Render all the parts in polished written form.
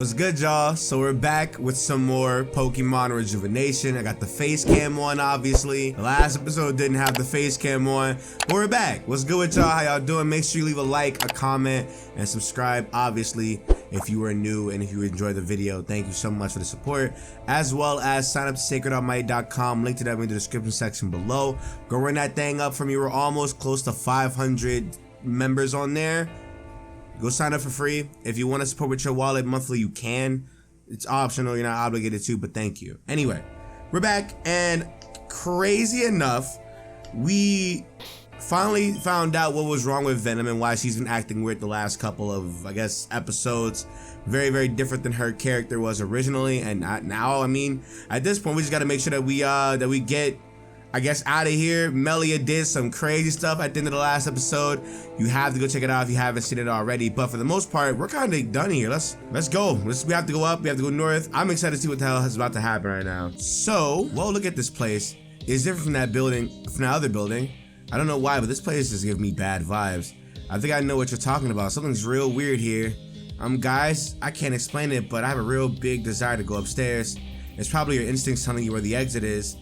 What's good, y'all? So we're back with some more Pokemon Rejuvenation. I got the face cam on, obviously. The last episode didn't have the face cam on, but we're back. What's good with y'all? How y'all doing? Make sure you leave a like, a comment, and subscribe, obviously, if you are new and if you enjoyed the video. Thank you so much for the support, as well as sign up to SacredAlmighty.com. Link to that in the description section below. Go run that thing up for me. We're almost close to 500 members on there. Go sign up for free. If you want to support with your wallet monthly, you can. It's optional. You're not obligated to, but thank you. Anyway, we're back, and crazy enough, we finally found out what was wrong with Venom and why she's been acting weird the last couple of, I guess, episodes. Very, very different than her character was originally, and now, I mean, at this point, we just got to make sure that we get, I guess, out of here. Melia did some crazy stuff at the end of the last episode. You have to go check it out if you haven't seen it already. But for the most part, we're kind of done here. Let's go. We have to go up. We have to go north. I'm excited to see what the hell is about to happen right now. So, well, look at this place. It's different from that building, from that other building. I don't know why, but this place just gives me bad vibes. I think I know what you're talking about. Something's real weird here. Guys, I can't explain it, but I have a real big desire to go upstairs. It's probably your instincts telling you where the exit is.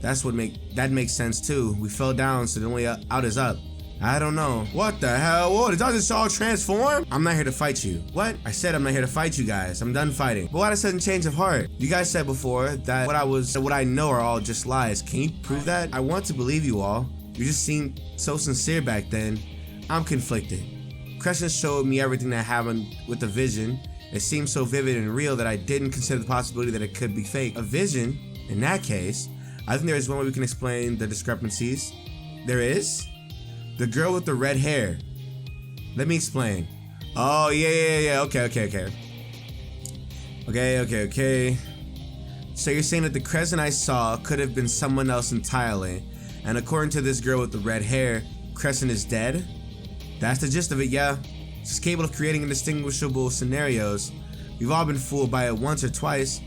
That makes sense too. We fell down, so the only out is up. I don't know. What the hell? Whoa, did y'all just all transform? I'm not here to fight you. What? I said I'm not here to fight you guys. I'm done fighting. But why a sudden change of heart? You guys said before that what I know are all just lies. Can you prove that? I want to believe you all. You just seemed so sincere back then. I'm conflicted. Crescent showed me everything that happened with the vision. It seemed so vivid and real that I didn't consider the possibility that it could be fake. A vision? In that case, I think there is one way we can explain the discrepancies. There is? The girl with the red hair. Let me explain. Oh, yeah. Okay. So you're saying that the Crescent I saw could have been someone else entirely. And according to this girl with the red hair, Crescent is dead? That's the gist of it, yeah. She's capable of creating indistinguishable scenarios. We've all been fooled by it once or twice.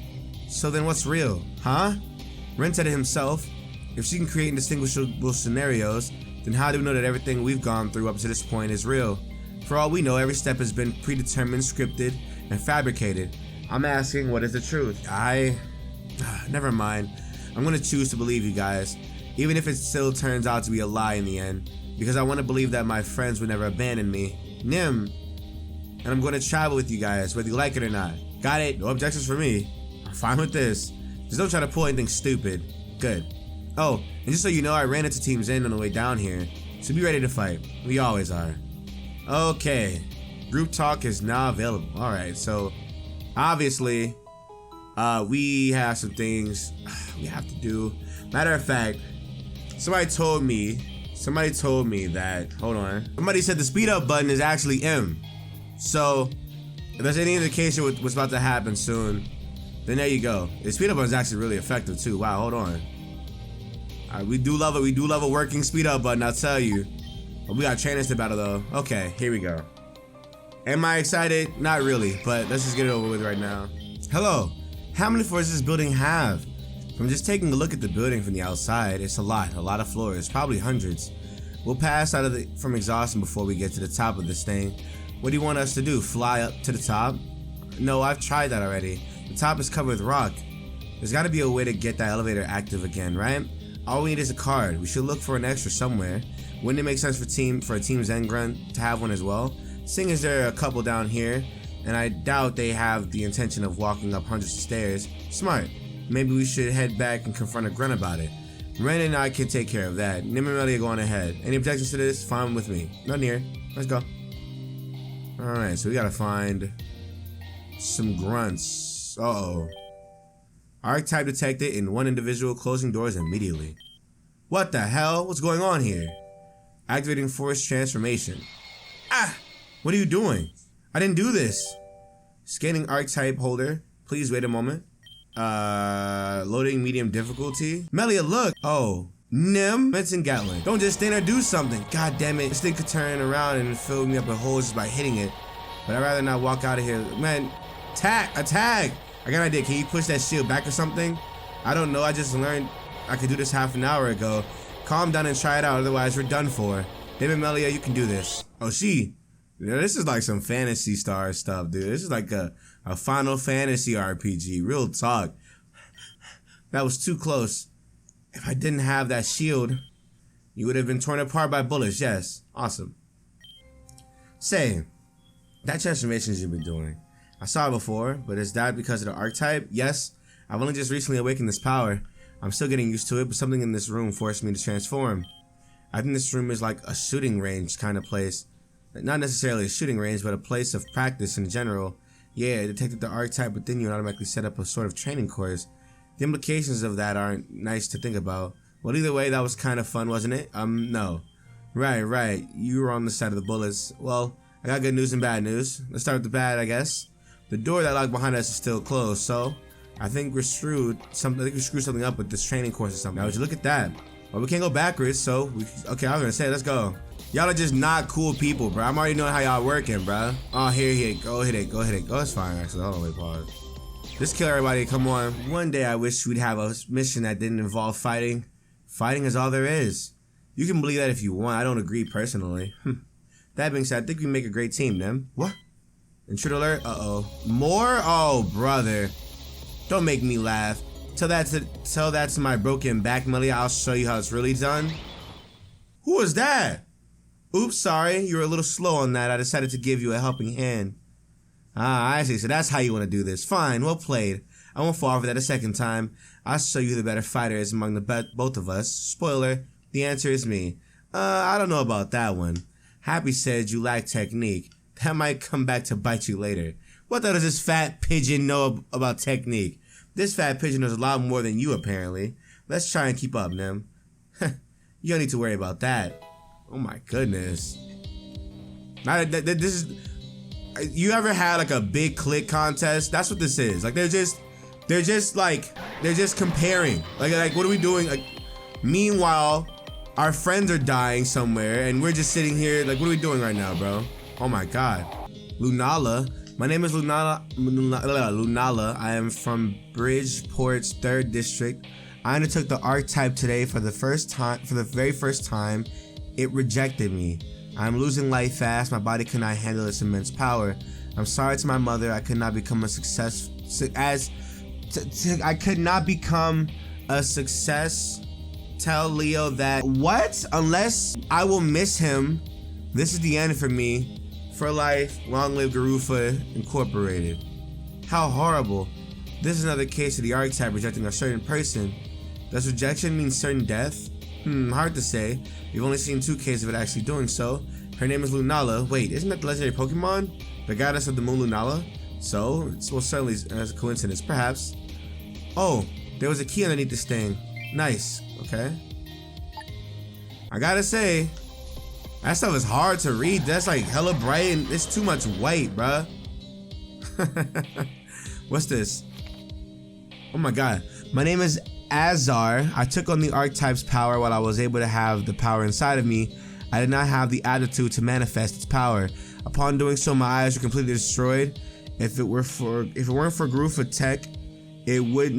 So then what's real, huh? Ren said it himself. If she can create indistinguishable scenarios, then how do we know that everything we've gone through up to this point is real? For all we know, every step has been predetermined, scripted, and fabricated. I'm asking, what is the truth? Never mind. I'm gonna choose to believe you guys, even if it still turns out to be a lie in the end, because I want to believe that my friends would never abandon me. Nim. And I'm gonna travel with you guys, whether you like it or not. Got it? No objections for me. I'm fine with this. Just don't try to pull anything stupid. Good. Oh, and just so you know, I ran into Team Zen on the way down here, so be ready to fight. We always are. Okay. Group talk is now available. Alright, so obviously, we have some things we have to do. Matter of fact, somebody told me that, hold on. Somebody said the speed up button is actually M. So, if there's any indication what's about to happen soon, then there you go. The speed up button is actually really effective too. Wow, hold on. Alright, we do love it. We do love a working speed up button, I'll tell you. But we got trainers to battle though. Okay, here we go. Am I excited? Not really, but let's just get it over with right now. Hello. How many floors does this building have? From just taking a look at the building from the outside, it's a lot of floors, probably hundreds. We'll pass out from exhaustion before we get to the top of this thing. What do you want us to do? Fly up to the top? No, I've tried that already. The top is covered with rock. There's got to be a way to get that elevator active again, right? All we need is a card. We should look for an extra somewhere. Wouldn't it make sense for a Team Zen Grunt to have one as well? Seeing as there are a couple down here, and I doubt they have the intention of walking up hundreds of stairs. Smart. Maybe we should head back and confront a grunt about it. Ren and I can take care of that. Nim and Melia go on ahead. Any objections to this? Fine with me. None here. Let's go. Alright, so we gotta find some grunts. Uh-oh. Archetype detected in one individual, closing doors immediately. What the hell? What's going on here? Activating forced transformation. Ah! What are you doing? I didn't do this. Scanning archetype holder. Please wait a moment. Loading medium difficulty. Melia, look! Oh. Nim, Benson Gatlin. Don't just stand there, do something. God damn it. This thing could turn around and fill me up with holes just by hitting it. But I'd rather not walk out of here. Man, a tag! I got an idea. Can you push that shield back or something? I don't know. I just learned I could do this half an hour ago. Calm down and try it out. Otherwise, we're done for. David Melia, you can do this. Oh, she. You know, this is like some Fantasy Star stuff, dude. This is like a A Final Fantasy RPG. Real talk. That was too close. If I didn't have that shield, you would have been torn apart by bullets. Yes. Awesome. Say, that transformation you've been doing. I saw it before, but is that because of the archetype? Yes. I've only just recently awakened this power. I'm still getting used to it, but something in this room forced me to transform. I think this room is like a shooting range kind of place. Not necessarily a shooting range, but a place of practice in general. Yeah, it detected the archetype within you and automatically set up a sort of training course. The implications of that aren't nice to think about. Well, either way, that was kind of fun, wasn't it? No. Right. You were on the side of the bullets. Well, I got good news and bad news. Let's start with the bad, I guess. The door that locked behind us is still closed, so I think we're screwed. I think we screwed something up with this training course or something. Now, would you look at that? Well, we can't go backwards, so okay, I was gonna say, let's go. Y'all are just not cool people, bro. I'm already knowing how y'all working, bro. Oh, here, go hit it. Oh, it's fine, actually. Hold on, wait, pause. Just kill everybody, come on. One day I wish we'd have a mission that didn't involve fighting. Fighting is all there is. You can believe that if you want. I don't agree personally. That being said, I think we make a great team, then. What? Intruder alert? Uh-oh. More? Oh, brother. Don't make me laugh. Tell that to my broken back, Melly. I'll show you how it's really done. Who was that? Oops, sorry. You were a little slow on that. I decided to give you a helping hand. Ah, I see. So that's how you want to do this. Fine, well played. I won't fall for that a second time. I'll show you the better fighter is among the both of us. Spoiler, the answer is me. I don't know about that one. Happy said you lack technique. That might come back to bite you later. What does this fat pigeon know about technique? This fat pigeon knows a lot more than you, apparently. Let's try and keep up, Nim. You don't need to worry about that. Oh my goodness. This is... You ever had like a big click contest? That's what this is. Like they're just comparing. Like what are we doing? Like, meanwhile, our friends are dying somewhere and we're just sitting here. Like, what are we doing right now, bro? Oh my god. Lunala. My name is Lunala. I am from Bridgeport's 3rd district. I undertook the archetype today for the very first time. It rejected me. I'm losing life fast. My body could not handle its immense power. I'm sorry to my mother. I could not become a success. I could not become a success. Tell Leo that what? Unless I will miss him. This is the end for me. For life. Long live Garufa Incorporated. How horrible. This is another case of the archetype rejecting a certain person. Does rejection mean certain death? Hard to say. We've only seen 2 cases of it actually doing so. Her name is Lunala. Wait, isn't that the legendary Pokemon? The goddess of the moon, Lunala? So, it's most certainly as a coincidence, perhaps. Oh, there was a key underneath this thing. Nice, okay. I gotta say, that stuff is hard to read. That's like hella bright and it's too much white, bruh. What's this? Oh my god. My name is Azar. I took on the archetype's power while I was able to have the power inside of me. I did not have the attitude to manifest its power. Upon doing so, my eyes were completely destroyed. If it weren't for Garufa Tech, I would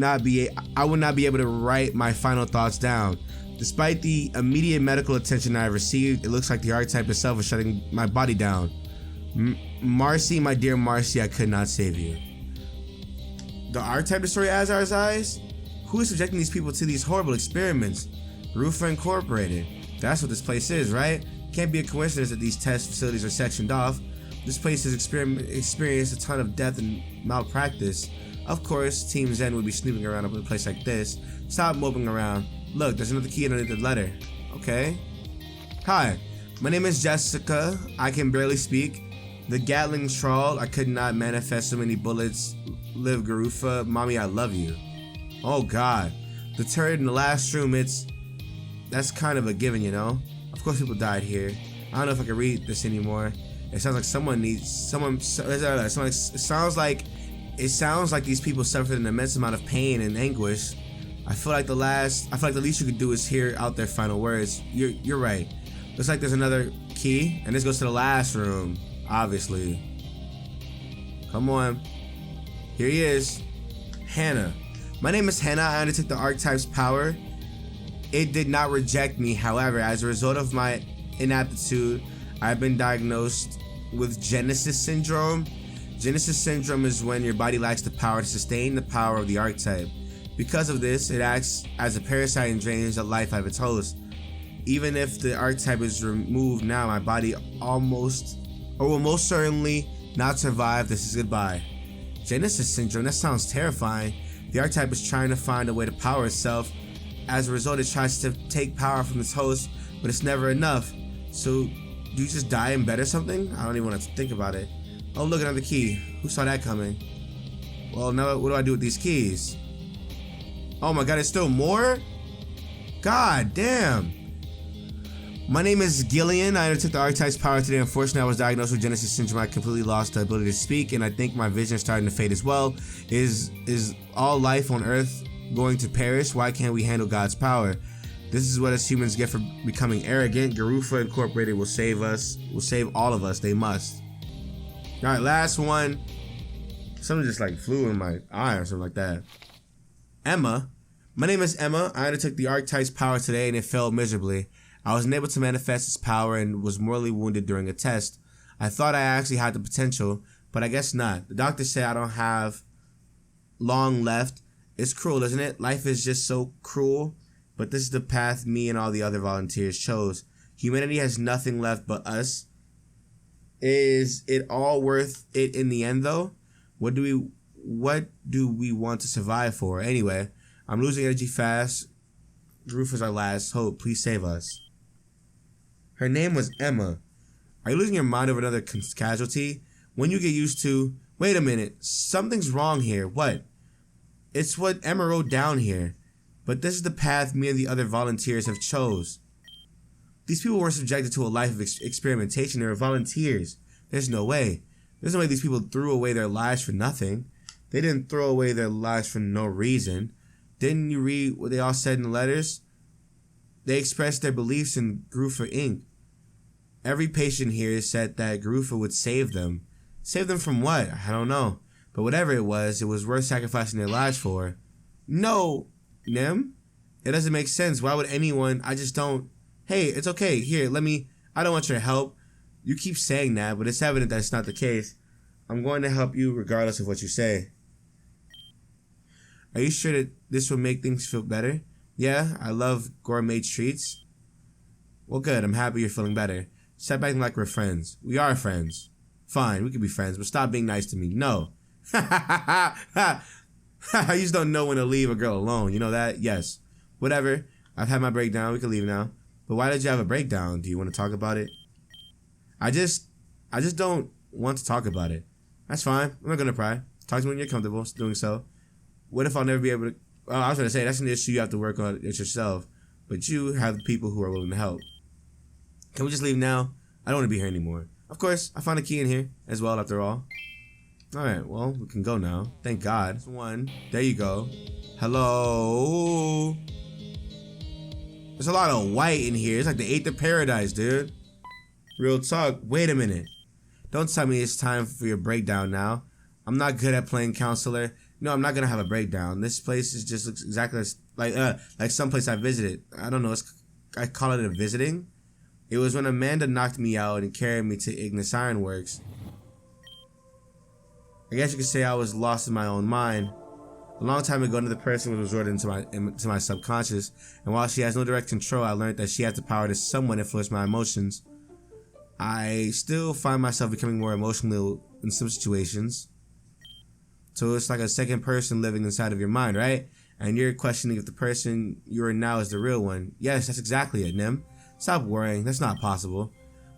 not be able to write my final thoughts down. Despite the immediate medical attention I received, it looks like the archetype itself is shutting my body down. Marcy, my dear Marcy, I could not save you. The archetype destroyed Azar's eyes? Who is subjecting these people to these horrible experiments? Garufa Incorporated. That's what this place is, right? Can't be a coincidence that these test facilities are sectioned off. This place has experienced a ton of death and malpractice. Of course, Team Zen would be snooping around up in a place like this. Stop moping around. Look, there's another key underneath the letter. Okay. Hi, my name is Jessica. I can barely speak. The Gatling Trawl. I could not manifest so many bullets. Live Garufa. Mommy, I love you. Oh god. The turret in the last room, that's kind of a given, you know? Of course people died here. I don't know if I can read this anymore. It sounds like it sounds like these people suffered an immense amount of pain and anguish. I feel like the least you could do is hear out their final words. You're right. Looks like there's another key, and this goes to the last room, obviously. Come on. Here he is. Hannah. My name is Hannah. I undertook the archetype's power. It did not reject me. However, as a result of my inaptitude, I've been diagnosed with Genesis syndrome. Genesis syndrome is when your body lacks the power to sustain the power of the archetype. Because of this, it acts as a parasite and drains the life out of its host. Even if the archetype is removed now, my body will most certainly not survive. This is goodbye. Genesis syndrome, that sounds terrifying. The archetype is trying to find a way to power itself. As a result, it tries to take power from its host, but it's never enough. So, do you just die in bed or something? I don't even want to think about it. Oh, look, another key. Who saw that coming? Well, now what do I do with these keys? Oh my god, it's still more? God damn. My name is Gillian. I undertook the archetype's power today. Unfortunately, I was diagnosed with Genesis syndrome. I completely lost the ability to speak, and I think my vision is starting to fade as well. Is all life on Earth going to perish? Why can't we handle God's power? This is what us humans get for becoming arrogant. Garufa Incorporated will save us. Will save all of us. They must. Alright, last one. Something just like flew in my eye or something like that. Emma. My name is Emma. I undertook the archetype's power today and it failed miserably. I was unable to manifest its power and was mortally wounded during a test. I thought I actually had the potential, but I guess not. The doctor said I don't have long left. It's cruel, isn't it? Life is just so cruel. But this is the path me and all the other volunteers chose. Humanity has nothing left but us. Is it all worth it in the end, though? What do we want to survive for? Anyway, I'm losing energy fast. Roof is our last hope. Please save us. Her name was Emma. Are you losing your mind over another casualty? When you get used to... Wait a minute. Something's wrong here. What? It's what Emma wrote down here. But this is the path me and the other volunteers have chose. These people were subjected to a life of experimentation. They were volunteers. There's no way. There's no way these people threw away their lives for nothing. They didn't throw away their lives for no reason. Didn't you read what they all said in the letters? They expressed their beliefs in Garufa Inc. Every patient here said that Garufa would save them. Save them from what? I don't know. But whatever it was worth sacrificing their lives for. No, Nim. It doesn't make sense. Why would anyone... I just don't... Hey, it's okay. Here, I don't want your help. You keep saying that, but it's evident that it's not the case. I'm going to help you regardless of what you say. Are you sure that this will make things feel better? Yeah, I love gourmet treats. Well, good. I'm happy you're feeling better. Stop acting like we're friends. We are friends. Fine, we can be friends, but stop being nice to me. No. I just don't know when to leave a girl alone. You know that? Yes. Whatever. I've had my breakdown. We can leave now. But why did you have a breakdown? Do you want to talk about it? I just don't want to talk about it. That's fine. I'm not going to pry. Talk to me when you're comfortable doing so. What if I'll never be able to... Oh, I was going to say, that's an issue you have to work on it yourself. But you have people who are willing to help. Can we just leave now? I don't want to be here anymore. Of course, I found a key in here as well, after all. Alright, well, we can go now. Thank God. One. There you go. Hello? There's a lot of white in here. It's like the 8th of paradise, dude. Real talk. Wait a minute. Don't tell me it's time for your breakdown now. I'm not good at playing counselor. No, I'm not gonna have a breakdown. This place is just looks exactly like some place I visited. I don't know. I call it a visiting. It was when Amanda knocked me out and carried me to Ignis Ironworks. I guess you could say I was lost in my own mind. A long time ago, another person was resorted into my subconscious, and while she has no direct control, I learned that she has the power to somewhat influence my emotions. I still find myself becoming more emotional in some situations. So it's like a second person living inside of your mind, right? And you're questioning if the person you are now is the real one. Yes, that's exactly it, Nim. Stop worrying. That's not possible.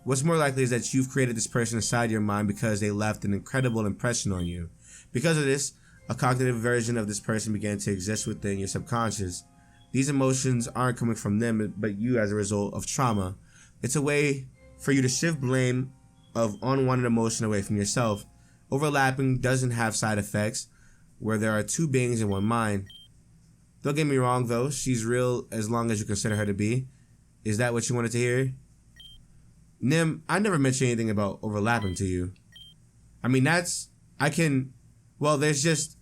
What's more likely is that you've created this person inside your mind because they left an incredible impression on you. Because of this, a cognitive version of this person began to exist within your subconscious. These emotions aren't coming from them, but you as a result of trauma. It's a way for you to shift blame of unwanted emotion away from yourself. Overlapping doesn't have side effects where there are two beings in one mind. Don't get me wrong though, she's real as long as you consider her to be. Is that what you wanted to hear? Nim, I never mentioned anything about overlapping to you. I mean, there's just...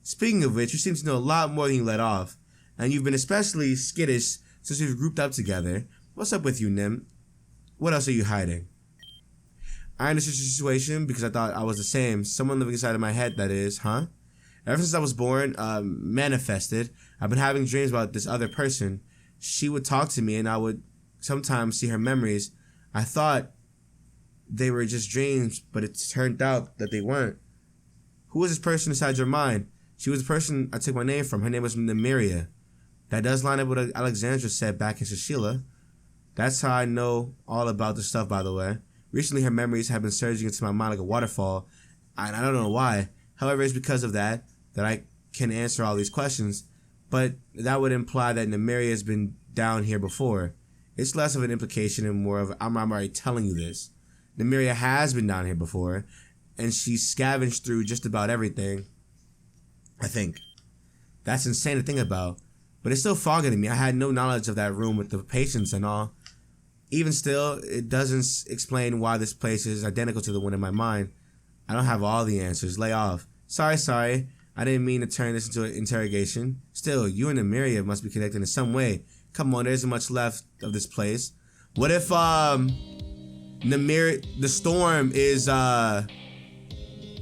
Speaking of which, you seem to know a lot more than you let off. And you've been especially skittish since we've grouped up together. What's up with you, Nim? What else are you hiding? I understood your situation because I thought I was the same. Someone living inside of my head, that is, huh? Ever since I was born, manifested, I've been having dreams about this other person. She would talk to me and I would sometimes see her memories. I thought they were just dreams, but it turned out that they weren't. Who was this person inside your mind? She was the person I took my name from. Her name was Nymeria. That does line up with what Alexandra said back in Shashila. That's how I know all about this stuff, by the way. Recently, her memories have been surging into my mind like a waterfall, and I don't know why. However, it's because of that I can answer all these questions, but that would imply that Nymeria has been down here before. It's less of an implication and more of I'm already telling you this. Nymeria has been down here before, and she's scavenged through just about everything, I think. That's insane to think about, but it's still foggy to me. I had no knowledge of that room with the patients and all. Even still, it doesn't explain why this place is identical to the one in my mind. I don't have all the answers. Lay off. Sorry. I didn't mean to turn this into an interrogation. Still, you and Nymeria must be connected in some way. Come on, there isn't much left of this place. What if, Nymeria, the storm is,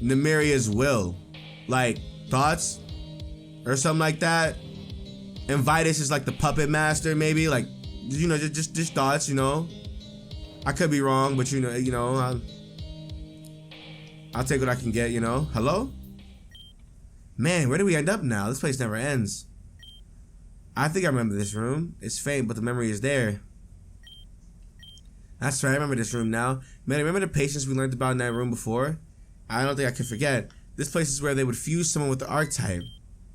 Nymeria's will? Like, thoughts? Or something like that? And Vitus is like the puppet master, maybe? Like, you know, just thoughts, you know? I could be wrong, but you know, I'll take what I can get, you know? Hello? Man, where do we end up now? This place never ends. I think I remember this room. It's faint, but the memory is there. That's right, I remember this room now. Man, remember the patients we learned about in that room before? I don't think I can forget. This place is where they would fuse someone with the archetype.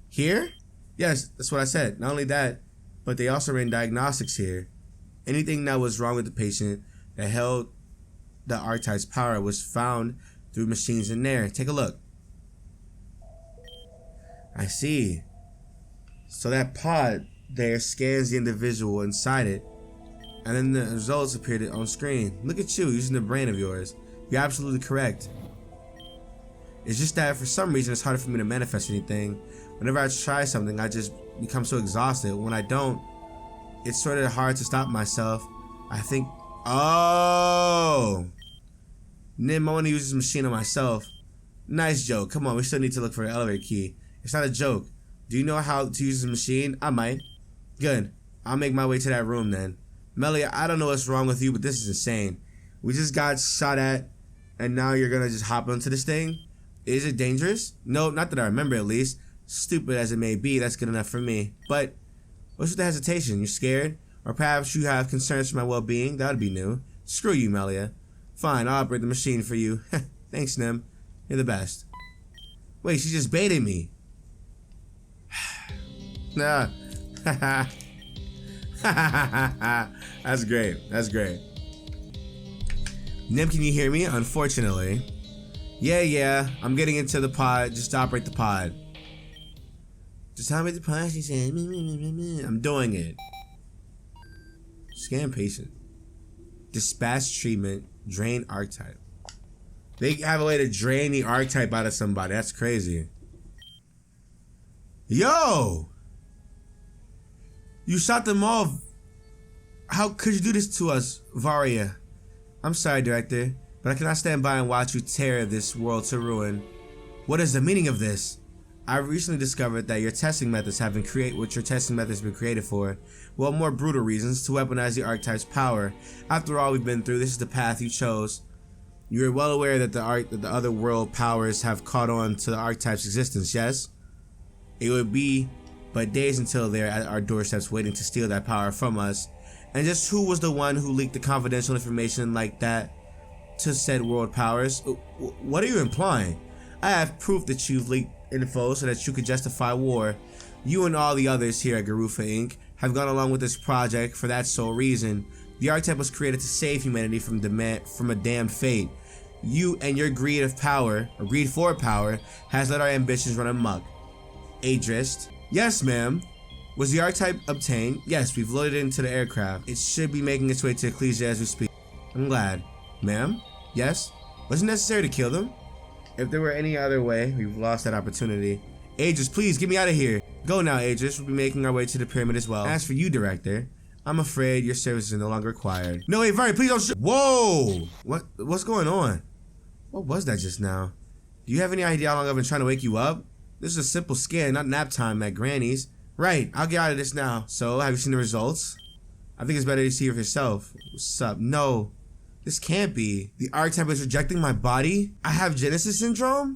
Here? Yes, that's what I said. Not only that, but they also ran diagnostics here. Anything that was wrong with the patient that held the archetype's power was found through machines in there. Take a look. I see. So that pod there scans the individual inside it, and then the results appeared on screen. Look at you using the brain of yours. You're absolutely correct. It's just that for some reason it's harder for me to manifest anything. Whenever I try something, I just become so exhausted. When I don't, it's sort of hard to stop myself. I think, oh, Nim, I want to use this machine on myself. Nice joke. Come on, we still need to look for the elevator key. It's not a joke. Do you know how to use the machine? I might. Good. I'll make my way to that room then. Melia, I don't know what's wrong with you, but this is insane. We just got shot at, and now you're gonna just hop onto this thing? Is it dangerous? No, not that I remember at least. Stupid as it may be, that's good enough for me. But what's with the hesitation? You're scared? Or perhaps you have concerns for my well-being? That would be new. Screw you, Melia. Fine, I'll operate the machine for you. Thanks, Nim. You're the best. Wait, she just baited me. Nah. That's great. That's great. Nim, can you hear me? Unfortunately. Yeah. I'm getting into the pod. Just operate the pod. Just operate the pod, she said. I'm doing it. Scan patient. Dispatch treatment. Drain archetype. They have a way to drain the archetype out of somebody. That's crazy. Yo! You shot them all. How could you do this to us, Varia? I'm sorry, Director, but I cannot stand by and watch you tear this world to ruin. What is the meaning of this? I recently discovered that your testing methods have been created for, well, more brutal reasons, to weaponize the archetype's power. After all we've been through, this is the path you chose. You are well aware that the other world powers have caught on to the archetype's existence, yes? It would be but days until they're at our doorsteps waiting to steal that power from us. And just who was the one who leaked the confidential information like that to said world powers? What are you implying? I have proof that you've leaked info so that you could justify war. You and all the others here at Garufa Inc. have gone along with this project for that sole reason. The archetype was created to save humanity from a damned fate. You and your greed for power, has let our ambitions run amok. Adrist. Yes, ma'am. Was the archetype obtained? Yes, we've loaded it into the aircraft. It should be making its way to Ecclesia as we speak. I'm glad. Ma'am? Yes? Was it necessary to kill them? If there were any other way, we've lost that opportunity. Adrist, please, get me out of here. Go now, Adrist. We'll be making our way to the pyramid as well. As for you, Director, I'm afraid your services are no longer required. No, wait, Vern, please don't Whoa! What's going on? What was that just now? Do you have any idea how long I've been trying to wake you up? This is a simple scan, not nap time at Granny's. Right, I'll get out of this now. So, have you seen the results? I think it's better you see it for yourself. What's up? No. This can't be. The archetype is rejecting my body? I have Genesis syndrome?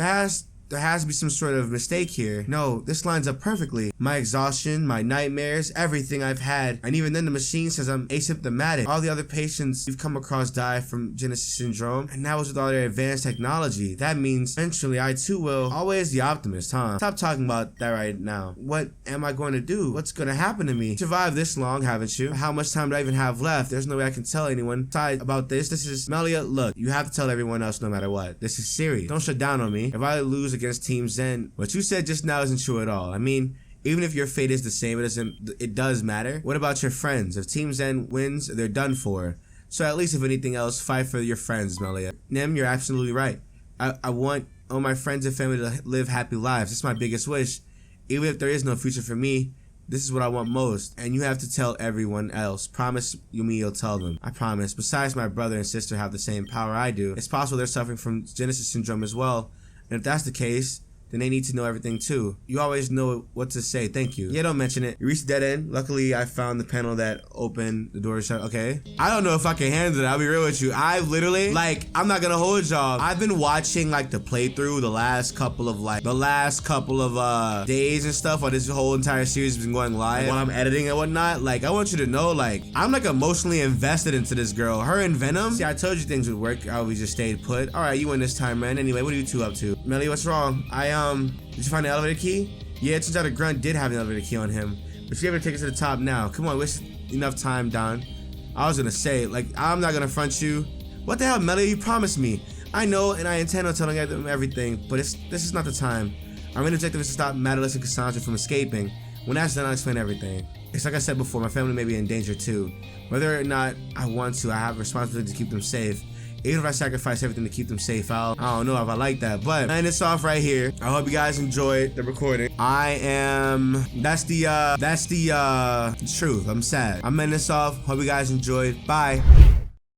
There has to be some sort of mistake here. No, this lines up perfectly. My exhaustion, my nightmares, everything I've had. And even then the machine says I'm asymptomatic. All the other patients you've come across die from Genesis syndrome. And now with all their advanced technology, that means eventually I too will. Always the optimist, huh? Stop talking about that right now. What am I going to do? What's going to happen to me? Survived this long, haven't you? How much time do I even have left? There's no way I can tell anyone about this. This is Melia, look, you have to tell everyone else no matter what. This is serious. Don't shut down on me. If I lose against Team Zen, what you said just now isn't true at all. I mean, even if your fate is the same, it does matter. What about your friends? If Team Zen wins, they're done for. So at least if anything else, fight for your friends, Melia. Nim, you're absolutely right. I want all my friends and family to live happy lives. It's my biggest wish. Even if there is no future for me, this is what I want most. And you have to tell everyone else. Promise me you'll tell them. I promise. Besides, my brother and sister have the same power I do. It's possible they're suffering from Genesis syndrome as well. And if that's the case, then they need to know everything too. You always know what to say. Thank you. Yeah, don't mention it. You reached the dead end. Luckily, I found the panel that opened the door shut. Okay. I don't know if I can handle it. I'll be real with you. I literally, like, I'm not gonna hold y'all. I've been watching like the playthrough the last couple of days and stuff while this whole entire series has been going live. While I'm editing and whatnot. Like, I want you to know, like, I'm like emotionally invested into this girl. Her and Venom. See, I told you things would work. I always just stayed put. All right, you win this time, man. Anyway, what are you two up to? Melly, what's wrong? Did you find the elevator key? Yeah, it turns out a grunt did have the elevator key on him. But you're able to take us to the top now. Come on, waste enough time, Don. I was gonna say, like, I'm not gonna front you. What the hell, Melly? You promised me. I know, and I intend on telling them everything, but this is not the time. Our main objective is to stop Madalus and Cassandra from escaping. When that's done, I'll explain everything. It's like I said before, my family may be in danger too. Whether or not I want to, I have a responsibility to keep them safe. Even if I sacrifice everything to keep them safe, I don't know if I like that. But end this off right here. I hope you guys enjoyed the recording. That's the truth. I'm sad. I'm ending this off. Hope you guys enjoyed. Bye.